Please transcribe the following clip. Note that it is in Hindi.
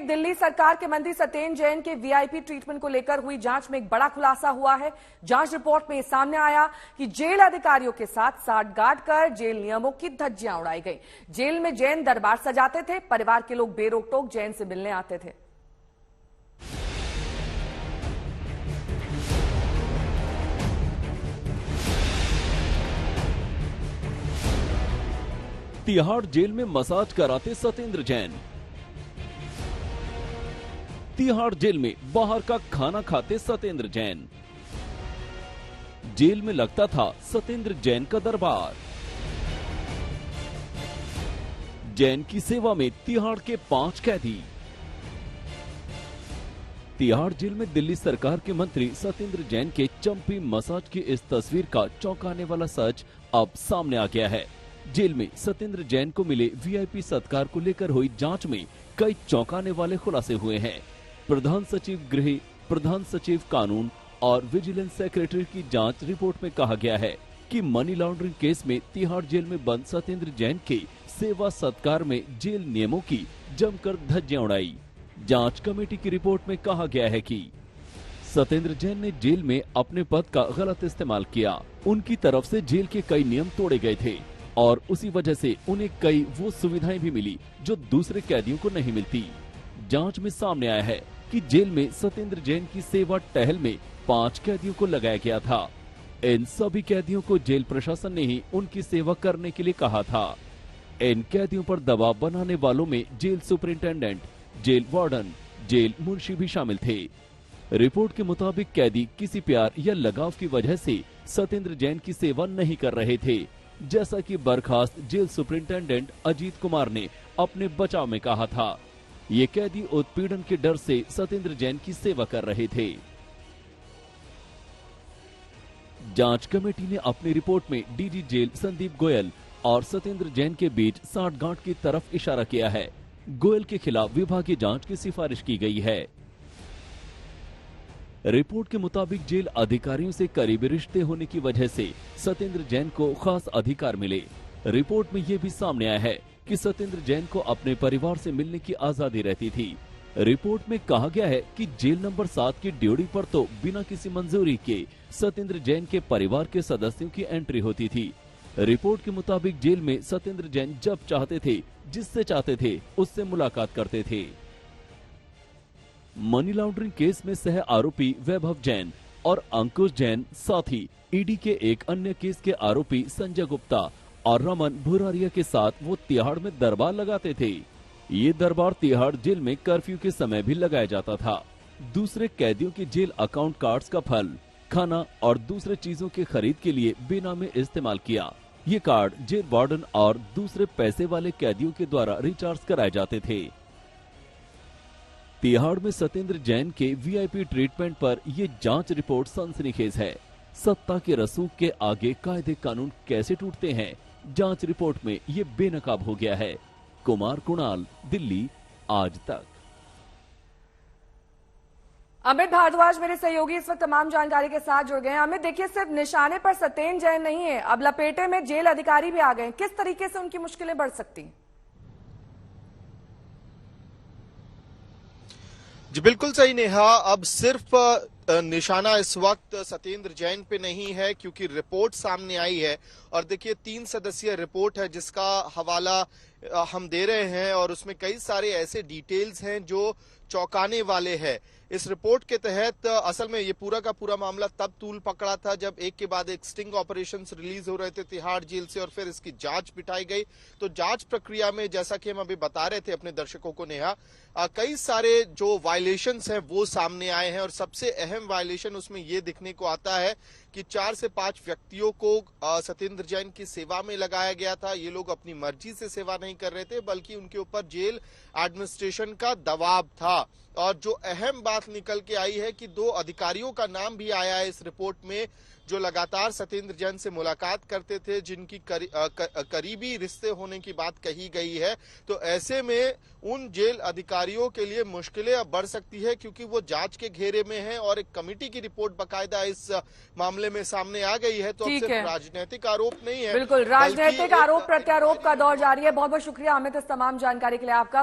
दिल्ली सरकार के मंत्री सत्येंद्र जैन के वीआईपी ट्रीटमेंट को लेकर हुई जांच में एक बड़ा खुलासा हुआ है। जांच रिपोर्ट में सामने आया कि जेल अधिकारियों के साथ साठगांठ कर जेल नियमों की धज्जियां उड़ाई गई। जेल में जैन दरबार सजाते थे, परिवार के लोग बेरोक-टोक जैन से मिलने आते थे। तिहाड़ जेल में मसाज कराते सत्येंद्र जैन। तिहाड़ जेल में बाहर का खाना खाते सत्येंद्र जैन। जेल में लगता था सत्येंद्र जैन का दरबार। जैन की सेवा में तिहाड़ के 5 कैदी। तिहाड़ जेल में दिल्ली सरकार के मंत्री सत्येंद्र जैन के चंपी मसाज की इस तस्वीर का चौंकाने वाला सच अब सामने आ गया है। जेल में सत्येंद्र जैन को मिले वीआईपी सत्कार को लेकर हुई जांच में कई चौंकाने वाले खुलासे हुए हैं। प्रधान सचिव गृह, प्रधान सचिव कानून और विजिलेंस सेक्रेटरी की जांच रिपोर्ट में कहा गया है कि मनी लॉन्ड्रिंग केस में तिहाड़ जेल में बंद सत्येंद्र जैन के सेवा सत्कार में जेल नियमों की जमकर धज्जियां उड़ाई। जांच कमेटी की रिपोर्ट में कहा गया है कि सत्येंद्र जैन ने जेल में अपने पद का गलत इस्तेमाल किया। उनकी तरफ से जेल के कई नियम तोड़े गए थे और उसी वजह से उन्हें कई वो सुविधाएं भी मिली जो दूसरे कैदियों को नहीं मिलती। जांच में सामने आया है कि जेल में सत्येंद्र जैन की सेवा टहल में 5 कैदियों को लगाया गया था। इन सभी कैदियों को जेल प्रशासन ने ही उनकी सेवा करने के लिए कहा था। इन कैदियों पर दबाव बनाने वालों में jail superintendent, jail warden, jail मुंशी भी शामिल थे। रिपोर्ट के मुताबिक कैदी किसी प्यार या लगाव की वजह से सत्येंद्र जैन की सेवा नहीं कर रहे थे, जैसा कि बर्खास्त जेल सुपरिंटेंडेंट अजीत कुमार ने अपने बचाव में कहा था। ये कैदी उत्पीड़न के डर से सत्येंद्र जैन की सेवा कर रहे थे। जांच कमेटी ने अपनी रिपोर्ट में डीजी जेल संदीप गोयल और सत्येंद्र जैन के बीच साठगांठ की तरफ इशारा किया है। गोयल के खिलाफ विभागीय जांच की सिफारिश की गई है। रिपोर्ट के मुताबिक जेल अधिकारियों से करीबी रिश्ते होने की वजह से सत्येंद्र जैन को खास अधिकार मिले। रिपोर्ट में यह भी सामने आया है कि सत्येंद्र जैन को अपने परिवार से मिलने की आजादी रहती थी। रिपोर्ट में कहा गया है कि जेल नंबर 7 की ड्यूटी पर तो बिना किसी मंजूरी के सत्येंद्र जैन के परिवार के सदस्यों की एंट्री होती थी। रिपोर्ट के मुताबिक जेल में सत्येंद्र जैन जब चाहते थे, जिससे चाहते थे, उससे मुलाकात करते थे। मनी लॉन्ड्रिंग केस में सह आरोपी वैभव जैन और अंकुश जैन, साथ ही ईडी के एक अन्य केस के आरोपी संजय गुप्ता और रमन भुरारिया के साथ वो तिहाड़ में दरबार लगाते थे। ये दरबार तिहाड़ जेल में कर्फ्यू के समय भी लगाया जाता था। दूसरे कैदियों के जेल अकाउंट कार्ड्स का फल, खाना और दूसरे चीजों के खरीद के लिए बेनामे इस्तेमाल किया। ये कार्ड जेल वार्डन और दूसरे पैसे वाले कैदियों के द्वारा रिचार्ज कराए जाते थे। तिहाड़ में सत्येंद्र जैन के वीआईपी ट्रीटमेंट पर यह जांच रिपोर्ट सनसनीखेज है। सत्ता के रसूख के आगे कायदे कानून कैसे टूटते हैं, जांच रिपोर्ट में ये बेनकाब हो गया है। कुमार कुणाल, दिल्ली, आज तक। अमित भारद्वाज मेरे सहयोगी इस वक्त तमाम जानकारी के साथ जुड़ गए हैं। अमित, देखिए, सिर्फ निशाने पर सत्येंद्र जैन नहीं है, अब लपेटे में जेल अधिकारी भी आ गए। किस तरीके से उनकी मुश्किलें बढ़ सकती हैं? जी बिल्कुल सही नेहा। अब सिर्फ निशाना इस वक्त सत्येंद्र जैन पे नहीं है, क्योंकि रिपोर्ट सामने आई है और देखिए 3 सदस्यीय रिपोर्ट है जिसका हवाला हम दे रहे हैं और उसमें कई सारे ऐसे डिटेल्स हैं जो चौंकाने वाले हैं। इस रिपोर्ट के तहत असल में ये पूरा का पूरा मामला तब तूल पकड़ा था जब एक के बाद एक स्टिंग ऑपरेशंस रिलीज हो रहे थे तिहाड़ जेल से और फिर इसकी जांच बिठाई गई। तो जांच प्रक्रिया में, जैसा कि हम अभी बता रहे थे अपने दर्शकों को नेहा, कई सारे जो वायलेशंस हैं वो सामने आए हैं और सबसे अहम वायलेशन उसमें ये दिखने को आता है कि 4 से 5 व्यक्तियों को सत्येंद्र जैन की सेवा में लगाया गया था। ये लोग अपनी मर्जी से सेवा नहीं कर रहे थे, बल्कि उनके ऊपर जेल एडमिनिस्ट्रेशन का दबाव था। और जो अहम बात निकल के आई है कि 2 अधिकारियों का नाम भी आया है इस रिपोर्ट में, जो लगातार सत्येंद्र जैन से मुलाकात करते थे, जिनकी करीबी रिश्ते होने की बात कही गई है। तो ऐसे में उन जेल अधिकारियों के लिए मुश्किलें अब बढ़ सकती है, क्योंकि वो जांच के घेरे में हैं और एक कमेटी की रिपोर्ट बकायदा इस मामले में सामने आ गई है। तो अब सिर्फ राजनीतिक आरोप नहीं है, बिल्कुल राजनीतिक आरोप प्रत्यारोप का दौर जारी है। बहुत बहुत शुक्रिया अमित इस तमाम जानकारी के लिए आपका।